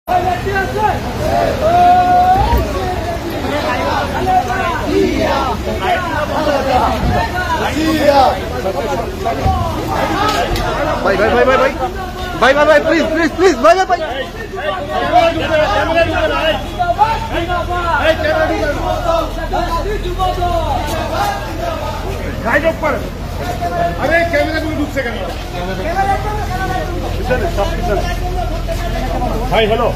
भाई भाई भाई भाई भाई भाई भाई भाई प्लीज प्लीज प्लीज भाई भाई भाई अरे कैमरा को डूब से भाई हेलो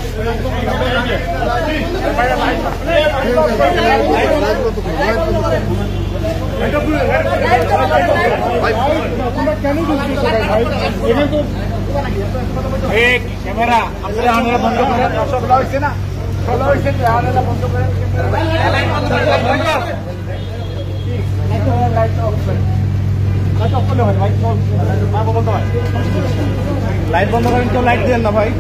ক্যামেরা আপনারা আনারা বন্ধ করেন সব হইছে না সব হইছে আনারা বন্ধ করেন লাইট বন্ধ করেন কেউ লাইট দেন না ভাই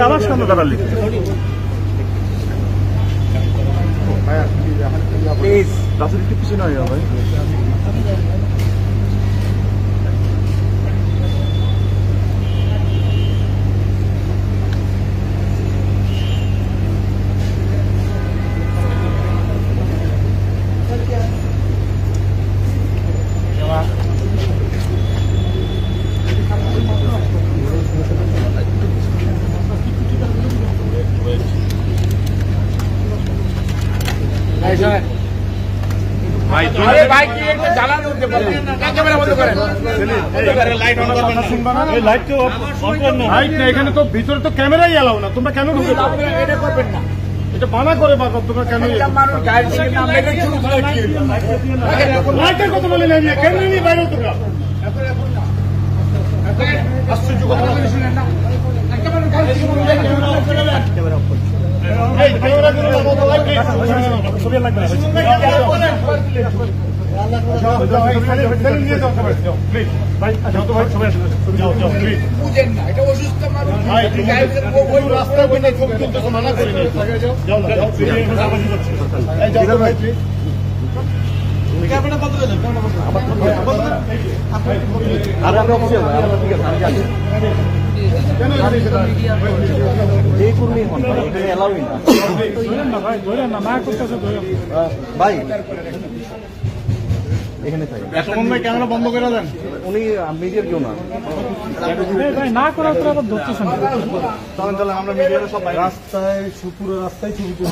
আবার সামনে দাঁড়ালি প্লিজ রাস্তা একটু পিছনে হয় ভাই এখানে তো ভিতরে তো ক্যামেরাই এলাও না তোমরা কেন ঢুকে এটা করবেন না এটা মানা করে তোমরা কেন লাইটের কথা বলে নেই ক্যামেরা নিয়ে বাইরে তোমরা আশ্চর্য কথা শুনেন না মানা করি ভাই এখানে ক্যামেরা বন্ধ করে দেন উনি মিডিয়ার কেউ না না করার পর আবার ধরতেছেন চলেন আমরা মিডিয়ার সব রাস্তায় পুরো রাস্তায় ছবি তুলে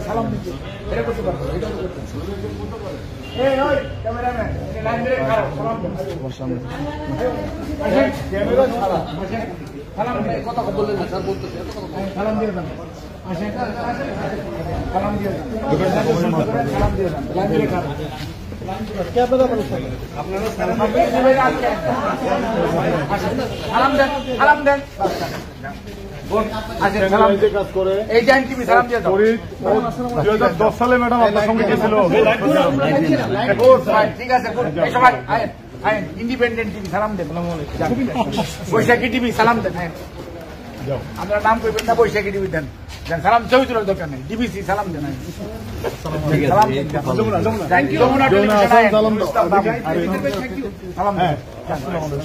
সালাম দিচ্ছে এটা করতে পারবো কথা বললেন না স্যার বলতেছে সালাম দিয়ে দেন সালাম দিয়ে সালাম দেন সালে ম্যাডাম আপনার সঙ্গে গেছিল ঠিক আছে ইন্ডিপেন্ডেন্ট টিভি সালাম দেন বৈশাখী টিভি সালাম দেন আপনার নাম করবেন না বৈশাখী টিভি দেন সালাম ছবি তোলার দরকার নেই ডিবিসি সালাম দেন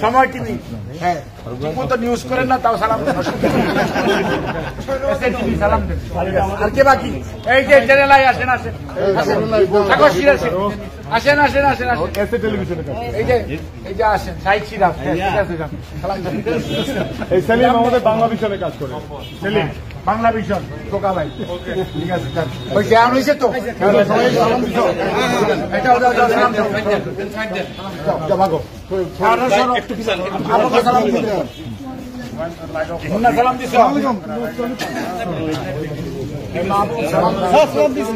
সময় টিভি হ্যাঁ তো নিউজ করেন না তাও সালাম দেন সালাম দেন আর কে বাকি এই যে চ্যানেলাই আসেন আসেন আসেন আসেন আসেন আসেন এই যে আসেন সাইড সিরাজ এই সেলিম আমাদের বাংলা ভিশনে কাজ করে সেলিম বাংলা ভিশন টোকা ভাই ঠিক আছে ওই জ্ঞান হয়েছে তো এটা একটু সালাম দিস